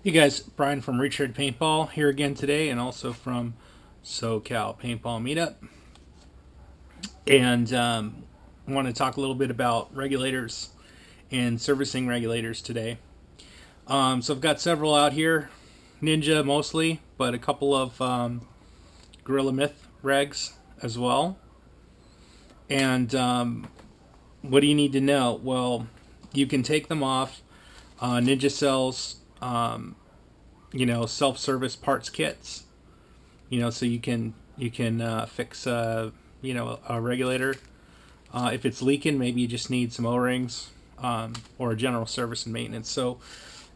Hey guys, Brian from Richard Paintball here again today, and also from SoCal Paintball Meetup. And I want to talk a little bit about regulators and servicing regulators today. So I've got several out here, Ninja mostly, but a couple of Gorilla Myth regs as well. And what do you need to know? Well, you can take them off. Ninja sells, self-service parts kits. So you can fix a regulator. If it's leaking, maybe you just need some O-rings or a general service and maintenance. So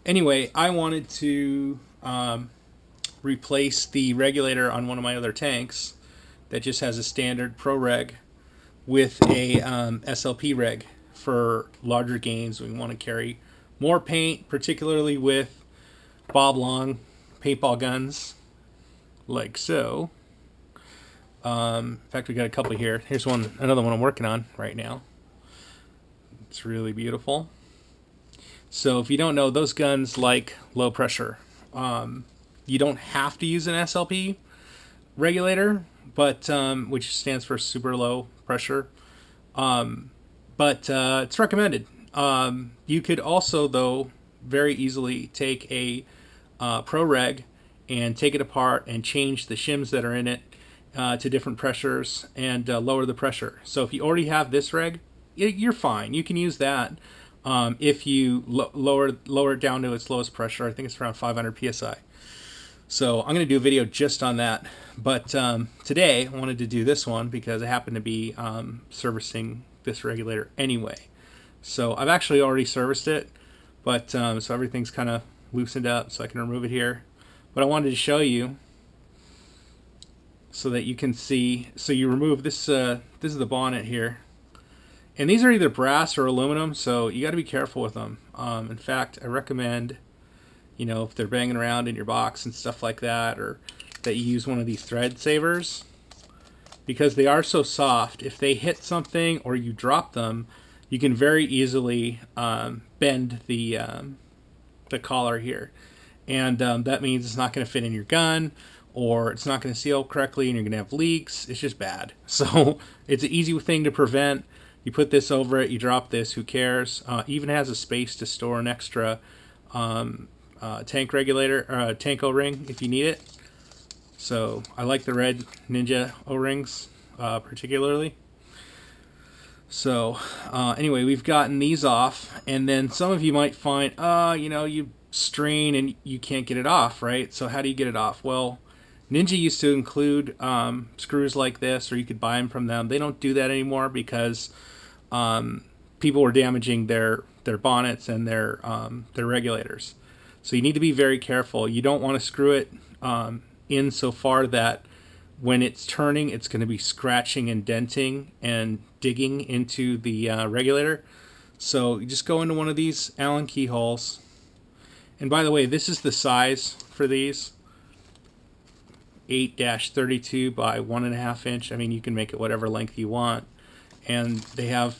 anyway, I wanted to replace the regulator on one of my other tanks that just has a standard Pro Reg with a SLP reg for larger gains. We want to carry more paint, particularly with bob long paintball guns, like so. In fact, we got a couple here. Here's another one I'm working on right now. It's really beautiful. So if you don't know, those guns like low pressure. You don't have to use an SLP regulator, but which stands for super low pressure. But it's recommended. You could also, though, very easily take a Pro Reg and take it apart and change the shims that are in it to different pressures and lower the pressure. So if you already have this reg, you're fine. You can use that if you lower it down to its lowest pressure. I think it's around 500 psi. So I'm going to do a video just on that. But today I wanted to do this one because I happen to be servicing this regulator anyway. So I've actually already serviced it, but so everything's kind of loosened up, so I can remove it here. But I wanted to show you so that you can see. So you remove this. This is the bonnet here, and these are either brass or aluminum, so you got to be careful with them. In fact, I recommend, if they're banging around in your box and stuff like that, or that you use one of these thread savers, because they are so soft. If they hit something or you drop them, you can very easily bend the collar here, and that means it's not going to fit in your gun, or it's not going to seal correctly, and you're going to have leaks. It's just bad. So it's an easy thing to prevent. You put this over it, you drop this, who cares? Even has a space to store an extra tank regulator, or tank O-ring if you need it. So I like the red Ninja O-rings particularly. So anyway, we've gotten these off, and then some of you might find, you strain and you can't get it off, right? So how do you get it off? Well, Ninja used to include screws like this, or you could buy them from them. They don't do that anymore because people were damaging their bonnets and their regulators. So you need to be very careful. You don't want to screw it in so far that when it's turning, it's going to be scratching and denting and digging into the regulator. So you just go into one of these Allen keyholes. And by the way, this is the size for these. 8-32 by 1.5 inch. I mean, you can make it whatever length you want. And they have,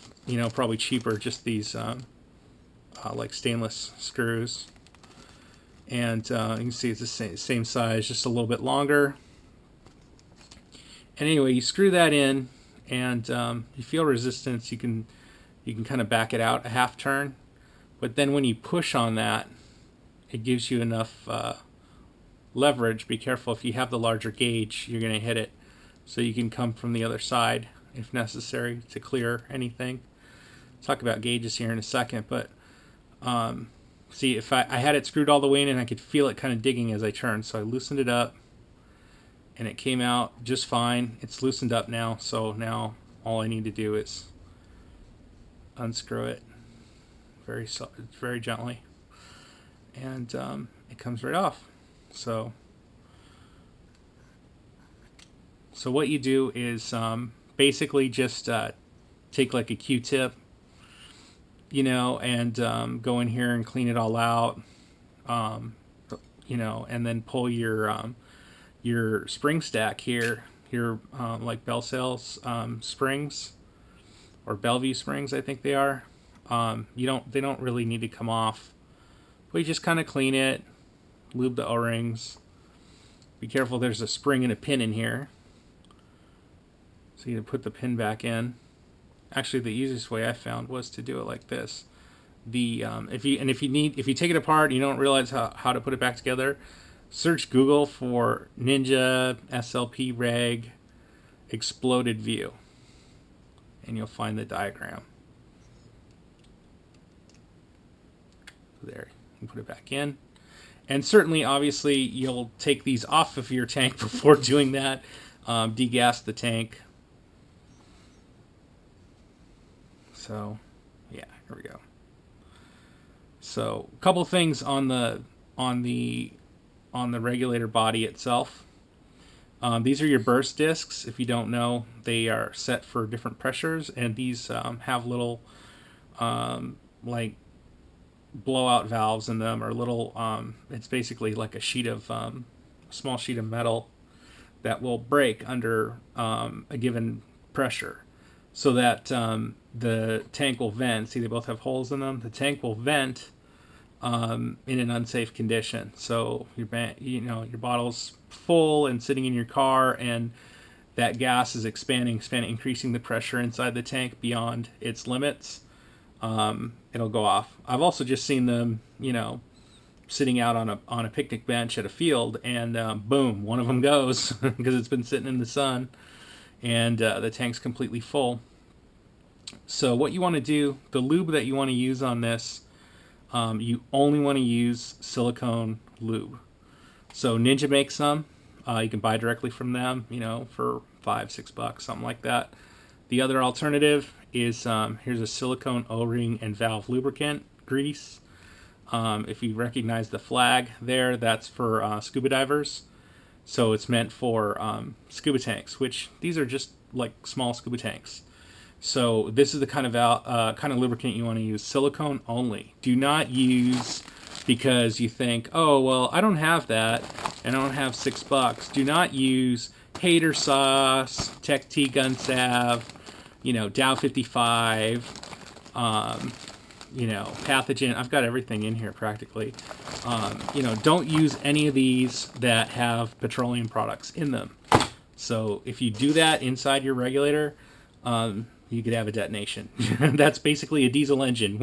probably cheaper, just these like stainless screws. And you can see it's the same size, just a little bit longer. And anyway, you screw that in, and you feel resistance. You can kind of back it out a half turn, but then when you push on that, it gives you enough leverage. Be careful, if you have the larger gauge, you're going to hit it. So you can come from the other side if necessary to clear anything. Talk about gauges here in a second, but see, if I had it screwed all the way in, and I could feel it kind of digging as I turned, so I loosened it up, and it came out just fine. It's loosened up now, so now all I need to do is unscrew it very gently, and it comes right off. So what you do is basically just take like a Q-tip, and go in here and clean it all out, and then pull your spring stack here, your like Bell Sales springs, or Bellevue springs, I think they are. They don't really need to come off, but you just kind of clean it, lube the O-rings. Be careful, there's a spring and a pin in here. So you put the pin back in. Actually, the easiest way I found was to do it like this. If you take it apart and you don't realize how to put it back together, search Google for Ninja SLP Reg exploded view, and you'll find the diagram. There, you put it back in. And certainly, obviously, you'll take these off of your tank before doing that. Degas the tank. So, yeah, here we go. So, a couple things on the regulator body itself. These are your burst discs. If you don't know, they are set for different pressures, and these have little like blowout valves in them, or little. It's basically like a small sheet of metal that will break under a given pressure, so that the tank will vent. See, they both have holes in them. The tank will vent in an unsafe condition. So your bottle's full and sitting in your car, and that gas is expanding, increasing the pressure inside the tank beyond its limits. It'll go off. I've also just seen them, sitting out on a picnic bench at a field, and boom, one of them goes because it's been sitting in the sun, and the tank's completely full. So what you want to do, the lube that you want to use on this, you only want to use silicone lube. So Ninja makes some. You can buy directly from them, for $5-6, something like that. The other alternative is here's a silicone O-ring and valve lubricant grease. If you recognize the flag there, that's for scuba divers. So it's meant for scuba tanks, which these are just like small scuba tanks. So this is the kind of lubricant you want to use. Silicone only. Do not use because you think, oh, well, I don't have that and I don't have $6. Do not use Hater Sauce, Tech T Gun Salve, Dow 55, Pathogen. I've got everything in here practically. Don't use any of these that have petroleum products in them. So if you do that inside your regulator, you could have a detonation. That's basically a diesel engine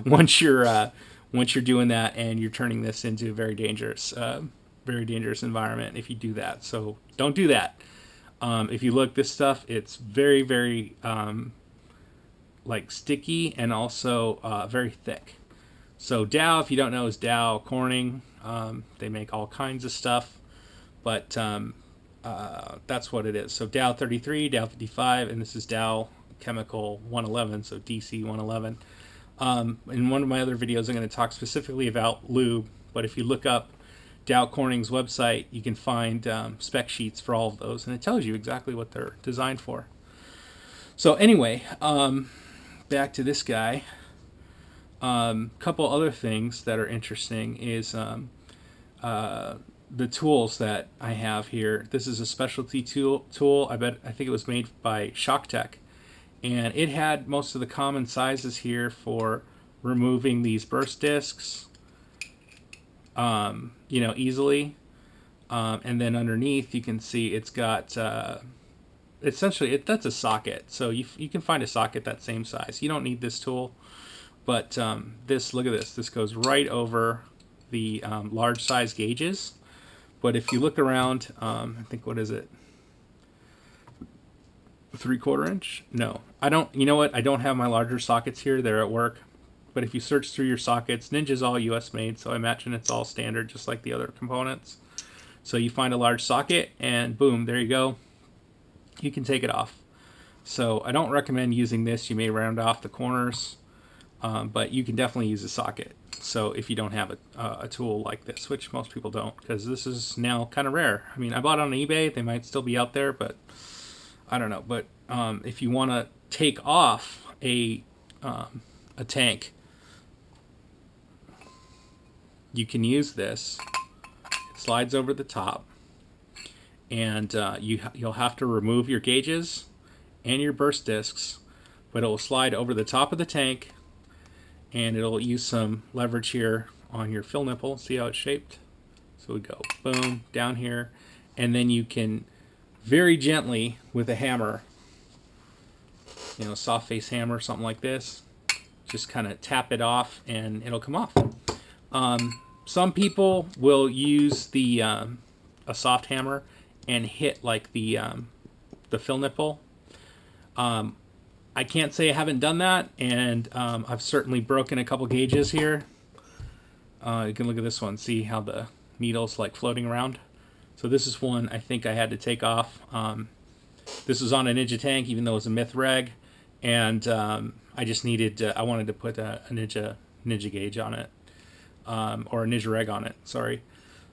once you're doing that, and you're turning this into a very dangerous environment if you do that. So don't do that. If you look, this stuff, it's very, very sticky, and also very thick. So Dow, if you don't know, is Dow Corning. They make all kinds of stuff, but that's what it is. So Dow 33, Dow 55, and this is Dow Chemical 111, so DC 111. In one of my other videos, I'm going to talk specifically about lube, but if you look up Dow Corning's website, you can find spec sheets for all of those, and it tells you exactly what they're designed for. So anyway, back to this guy. Couple other things that are interesting is the tools that I have here. This is a specialty tool. I think it was made by ShockTech, and it had most of the common sizes here for removing these burst discs, easily. And then underneath you can see it's got essentially that's a socket. So you can find a socket that same size. You don't need this tool, but look at this. This goes right over the large size gauges. But if you look around, I think, what is it? 3/4 inch? No, I don't. You know what? I don't have my larger sockets here. They're at work. But if you search through your sockets, Ninja's all US made, so I imagine it's all standard, just like the other components. So you find a large socket, and boom, there you go. You can take it off. So I don't recommend using this. You may round off the corners, but you can definitely use a socket. So if you don't have a tool like this, which most people don't, because this is now kind of rare. I mean, I bought it on eBay. They might still be out there, but I don't know. But if you want to take off a tank, you can use this. It slides over the top, and you'll have to remove your gauges and your burst discs, but it will slide over the top of the tank, and it'll use some leverage here on your fill nipple. See how it's shaped? So we go boom down here, and then you can very gently with a hammer, you know, soft face hammer, something like this, just kind of tap it off and it'll come off. Some people will use the a soft hammer and hit like the fill nipple. I can't say I haven't done that, and I've certainly broken a couple gauges here. You can look at this one, see how the needle's like floating around. So this is one I think I had to take off. This was on a Ninja tank, even though it was a Myth reg, and I just needed I wanted to put a Ninja gauge on it, or a Ninja reg on it. Sorry.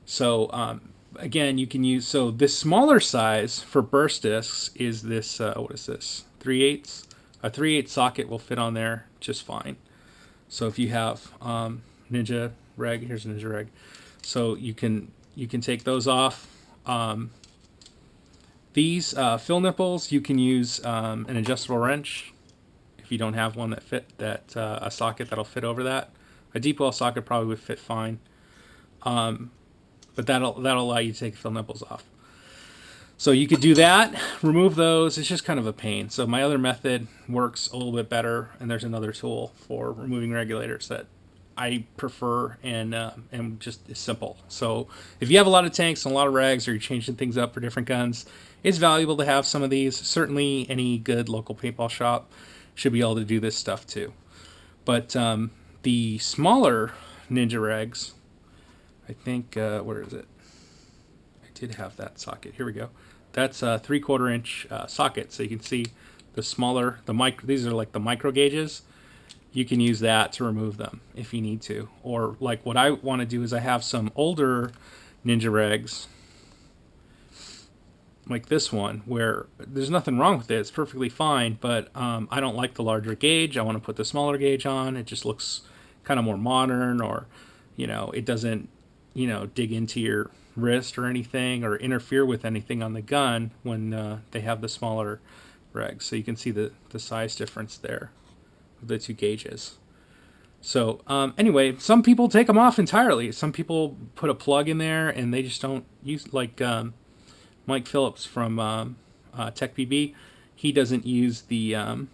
So again, you can use, so this smaller size for burst discs is this what is this, 3/8. A 3/8 socket will fit on there just fine. So if you have Ninja reg, here's a Ninja reg, so you can take those off. These fill nipples, you can use an adjustable wrench if you don't have one that fit that a socket that'll fit over that. A deep well socket probably would fit fine, but that'll allow you to take the fill nipples off. So you could do that, remove those. It's just kind of a pain. So my other method works a little bit better, and there's another tool for removing regulators that I prefer and just is simple. So if you have a lot of tanks and a lot of regs, or you're changing things up for different guns, it's valuable to have some of these. Certainly any good local paintball shop should be able to do this stuff too. But the smaller Ninja regs, I think, where is it? I did have that socket. Here we go. That's a 3/4 inch socket. So you can see the smaller, these are like the micro gauges. You can use that to remove them if you need to. Or like what I want to do is I have some older Ninja regs, like this one, where there's nothing wrong with it. It's perfectly fine, but I don't like the larger gauge. I want to put the smaller gauge on. It just looks kind of more modern, or, you know, it doesn't, you know, dig into your wrist or anything, or interfere with anything on the gun when they have the smaller regs. So you can see the size difference there, the two gauges. So anyway, some people take them off entirely. Some people put a plug in there and they just don't use, like Mike Phillips from Tech BB. He doesn't use the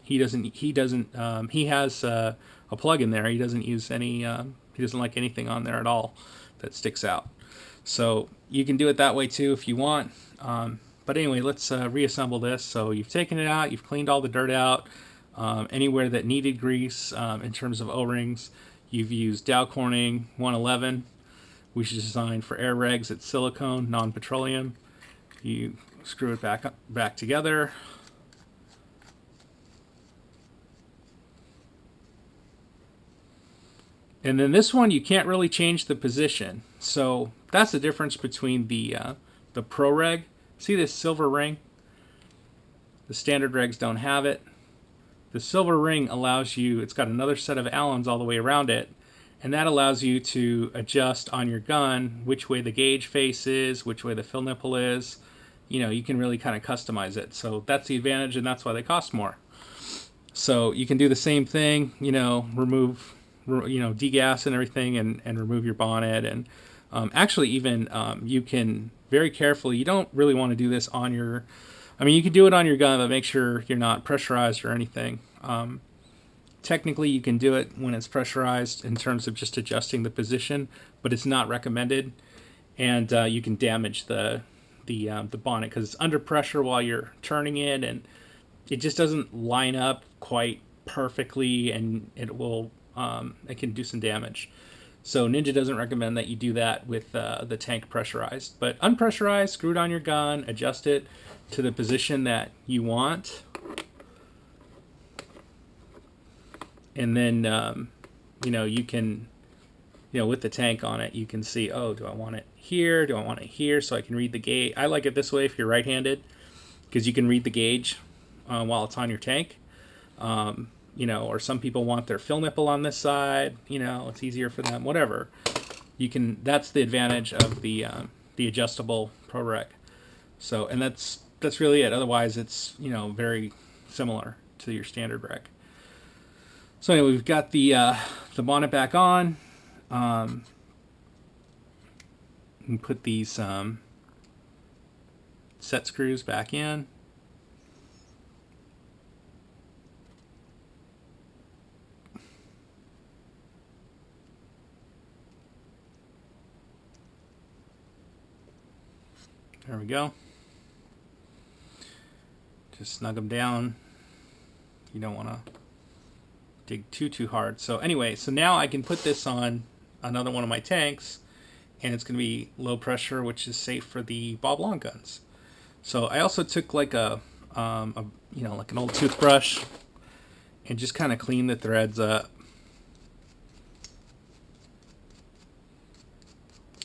he has a plug in there. He doesn't use any he doesn't like anything on there at all that sticks out. So you can do it that way too if you want. But anyway, let's reassemble this. So you've taken it out, you've cleaned all the dirt out. Anywhere that needed grease in terms of O-rings, you've used Dow Corning 111, which is designed for air regs. It's silicone, non-petroleum. You screw it back together. And then this one, you can't really change the position. So that's the difference between the Pro Reg. See this silver ring? The standard regs don't have it. The silver ring allows you, it's got another set of Allens all the way around it, and that allows you to adjust on your gun which way the gauge face is, which way the fill nipple is. You know, you can really kind of customize it. So that's the advantage, and that's why they cost more. So you can do the same thing, you know, remove, you know, degas and everything, and remove your bonnet. And actually even you can very carefully, you don't really want to do this on your, I mean, you can do it on your gun, but make sure you're not pressurized or anything. Technically, you can do it when it's pressurized in terms of just adjusting the position, but it's not recommended. And you can damage the bonnet because it's under pressure while you're turning it, and it just doesn't line up quite perfectly, and it can do some damage. So Ninja doesn't recommend that you do that with the tank pressurized. But unpressurized, screw it on your gun, adjust it to the position that you want. And then, you know, you can, you know, with the tank on it, you can see, oh, do I want it here? Do I want it here? So I can read the gauge. I like it this way if you're right-handed, because you can read the gauge while it's on your tank. You know, or some people want their fill nipple on this side. You know, it's easier for them. Whatever. You can. That's the advantage of the adjustable Pro Reg. So, and that's really it. Otherwise, it's, you know, very similar to your standard reg. So anyway, we've got the bonnet back on. can put these set screws back in. There we go. Just snug them down. You don't want to dig too hard. So anyway, so now I can put this on another one of my tanks, and it's going to be low pressure, which is safe for the Bob Long guns. So I also took like like an old toothbrush and just kind of cleaned the threads up.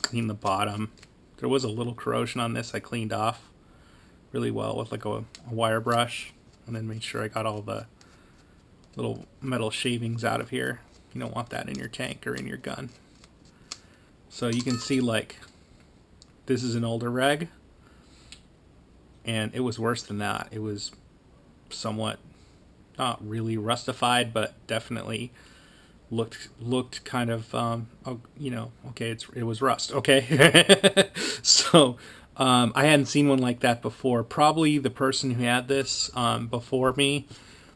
Clean the bottom. There was a little corrosion on this I cleaned off really well with like a wire brush, and then made sure I got all the little metal shavings out of here. You don't want that in your tank or in your gun. So you can see, like, this is an older reg, and it was worse than that. It was somewhat, not really rustified, but definitely looked kind of okay, it was rust. Okay. So I hadn't seen one like that before. Probably the person who had this before me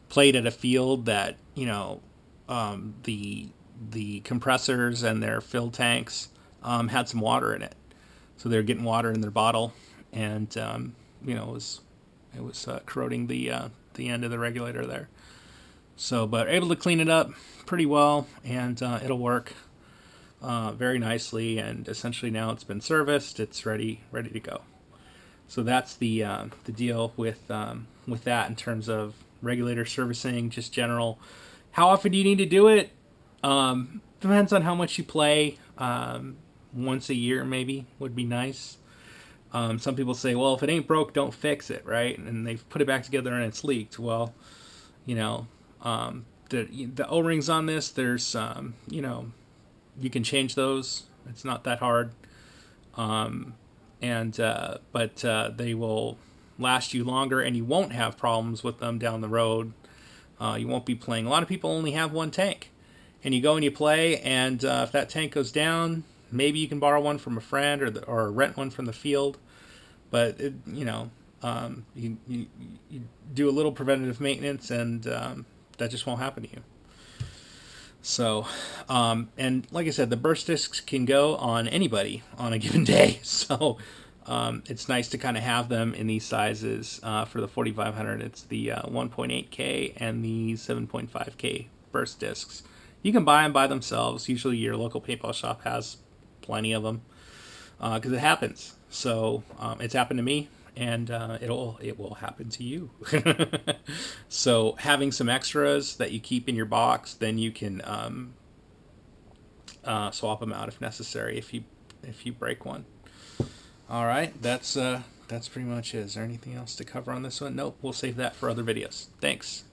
played at a field that the compressors and their fill tanks had some water in it, so they're getting water in their bottle, and it was corroding the end of the regulator there. So, but able to clean it up pretty well, and it'll work very nicely. And essentially now it's been serviced, it's ready to go. So that's the deal with that in terms of regulator servicing, just general. How often do you need to do it? Depends on how much you play. Once a year maybe would be nice. Some people say, well, if it ain't broke, don't fix it, right? And they've put it back together and it's leaked. Well, the O-rings on this, there's you can change those. It's not that hard. But they will last you longer, and you won't have problems with them down the road. You won't be playing. A lot of people only have one tank, and you go and you play, and if that tank goes down, maybe you can borrow one from a friend or rent one from the field. But you do a little preventative maintenance, and that just won't happen to you. So, and like I said, the burst discs can go on anybody on a given day. So, it's nice to kind of have them in these sizes. For the 4500, it's the 1.8K and the 7.5K burst discs. You can buy them by themselves. Usually your local paintball shop has plenty of them, because it happens. So, it's happened to me, and it will happen to you. So having some extras that you keep in your box, then you can swap them out if necessary, if you break one. All right, that's pretty much it. Is there anything else to cover on this one? Nope, we'll save that for other videos. Thanks.